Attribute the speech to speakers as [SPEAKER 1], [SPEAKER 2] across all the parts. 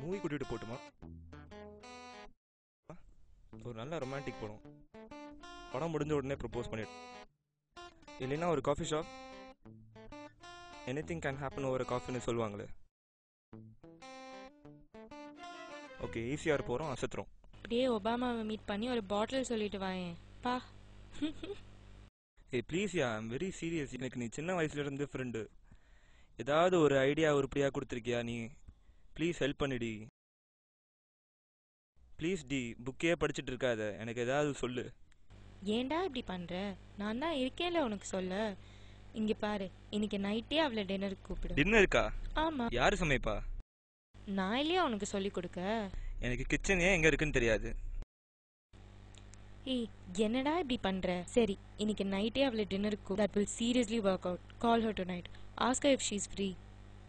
[SPEAKER 1] Movie கூட்டிகிட்டு போட்டுமா? ஒரு நல்ல ரொமான்டிக் படம். படம் முடிஞ்ச உடனே ப்ரப்போஸ் பண்ணிடு. இல்லைன்னா ஒரு coffee shop. Anything can happen over காஃபின்னு சொல்லுவாங்களே. ஓகே, ஈஸியாக போகிறோம், அசத்துறோம்.
[SPEAKER 2] அப்படியே ஒபாமாவை மீட் பண்ணி ஒரு பாட்டில் சொல்லிட்டு வாயேன் பா.
[SPEAKER 1] ஏய் please yeah, I'm very serious. எனக்கு நீ சின்ன வயசுலேருந்து ஃப்ரெண்டு. ஏதாவது ஒரு ஐடியா உருப்படியாக கொடுத்துருக்கியா நீ? ப்ளீஸ் ஹெல்ப் பண்ணிடி. ப்ளீஸ் டி, புக்கே படிச்சுட்டு இருக்காத, எனக்கு ஏதாவது சொல்லு.
[SPEAKER 2] ஏன்டா இப்படி பண்ற? நான் தான் இருக்கேன்ல உனக்கு சொல்ல. இங்க பாரு, இன்னைக்கு நைட்டே அவளை டின்னருக்கு கூப்பிடு.
[SPEAKER 1] டின்னருக்கா?
[SPEAKER 2] ஆமா.
[SPEAKER 1] யாரு சமைப்பா?
[SPEAKER 2] நான் இல்லையா உனக்கு சொல்லி கொடுக்க?
[SPEAKER 1] எனக்கு கிச்சன் ஏன் எங்க இருக்குன்னு தெரியாது.
[SPEAKER 2] ஏய், என்னடா இப்படி பண்ற? சரி, இன்னைக்கு நைட்டே அவளை டின்னருக்கு கூப்பிடு. That will seriously work out. Call her tonight. Ask her if she's free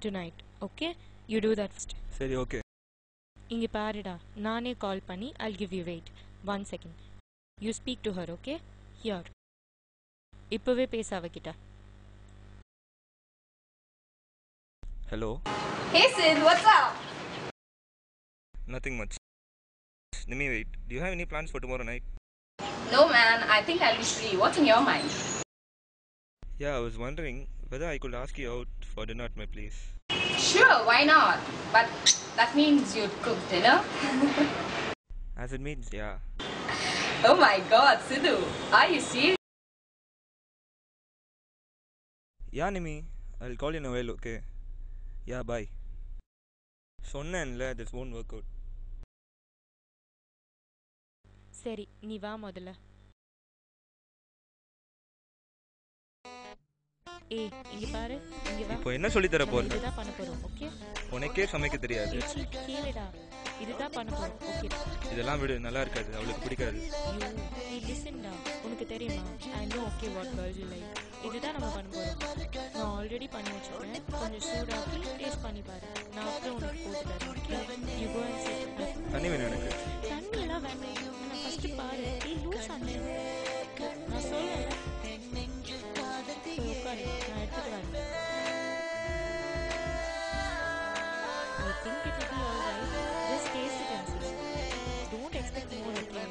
[SPEAKER 2] tonight. Okay? You do that first.
[SPEAKER 1] சரி, ஓகே.
[SPEAKER 2] இங்க பாருடா, நானே கால் பண்ணி I'll give you wait. 1 second. You speak to her, okay? Here. இப்பவே பேச அவகிட்ட.
[SPEAKER 1] Hello.
[SPEAKER 3] Hey Sid, what's up?
[SPEAKER 1] Nothing much. Nimi, wait. Do you have any plans for tomorrow night?
[SPEAKER 3] No man, I think I'll be free. What's in your mind?
[SPEAKER 1] Yeah, I was wondering whether I could ask you out for dinner at my place.
[SPEAKER 3] Sure, why not? But that means you'd cook dinner?
[SPEAKER 1] As it means, yeah.
[SPEAKER 3] Oh my god, Sidhu, are you serious?
[SPEAKER 1] Yeah, Nimi. I'll call you in a while, okay? Yeah, bye. சொன்னேன்ல, this won't work out.
[SPEAKER 2] சரி, நீ வா முதல்ல. ஏய், இங்க பாரு, இங்க வா.
[SPEAKER 1] இப்போ என்ன சொல்லி தர போற?
[SPEAKER 2] இதுதான் பண்ண போறோம், ஓகே?
[SPEAKER 1] உனக்கே சமைக்க தெரியாது.
[SPEAKER 2] கேளுடா, இதுதான் பண்ண போறோம், ஓகே?
[SPEAKER 1] இதெல்லாம் விடு, நல்லா இருக்காது, அவளுக்கு பிடிக்காது.
[SPEAKER 2] நீ லிசன்டா, உனக்கு தெரியுமா? I know okay what girls you like. இதுதான் நம்ம பண்ண போறோம். நான் ஆல்ரெடி பண்ணி வச்சிருக்கேன். கொஞ்சம் சூடாக்கி டேஸ்ட் பண்ணி பாரு. நான் அப்புறம் உனக்கு போட்டு தரேன், okay? You go and sit.
[SPEAKER 1] தண்ணி வேணும் எனக்கு.
[SPEAKER 2] தண்ணி எல்லாம் வேண்டாம். நான் ஃபர்ஸ்ட் பாரு. ஏய் லூஸ் ஆனே. நான் சொல்றேன். உட்காரு, நான் எடுத்துட்டு வரேன். I think it will be all right. Just taste it and see. Don't expect more, okay?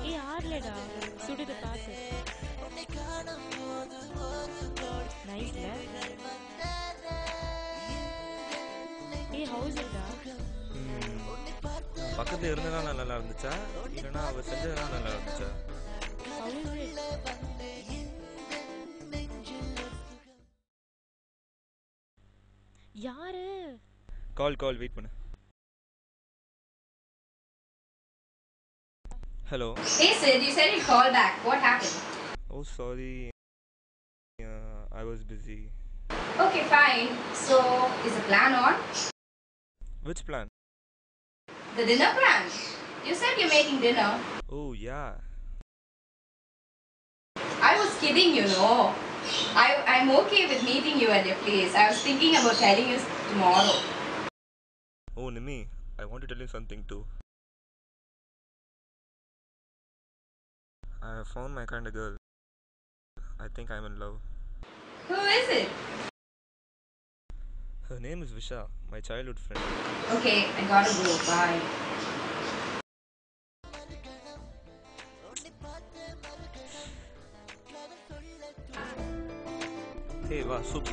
[SPEAKER 2] ஏய் ஆர்லடா, சுடுது பாத்து. நைஸ்ல. ஏய் ஹவுஸ் இல்லடா.
[SPEAKER 1] பக்கத்துல இருந்ததா நல்லா இருந்துச்சா இல்லனா அவ செஞ்சதா நல்லா இருந்துச்சா?
[SPEAKER 2] யாரு?
[SPEAKER 1] கால் வெயிட் பண்ணு. Hello.
[SPEAKER 3] Hey Sid, you said you'd call back. What happened?
[SPEAKER 1] Oh, sorry. I was busy.
[SPEAKER 3] Okay, fine. So, is the plan on?
[SPEAKER 1] Which plan?
[SPEAKER 3] The dinner plan. You said you're making dinner.
[SPEAKER 1] Oh, yeah.
[SPEAKER 3] I was kidding, you know. I'm okay with meeting you at your place. I was thinking about telling you tomorrow.
[SPEAKER 1] Oh, Nimi, I want to tell you something too. I have found my kind of girl. I think I'm in love.
[SPEAKER 3] Who is it?
[SPEAKER 1] Her name is Visha, my childhood friend.
[SPEAKER 3] Okay, I gotta go. Bye.
[SPEAKER 1] Hey, wow, soup.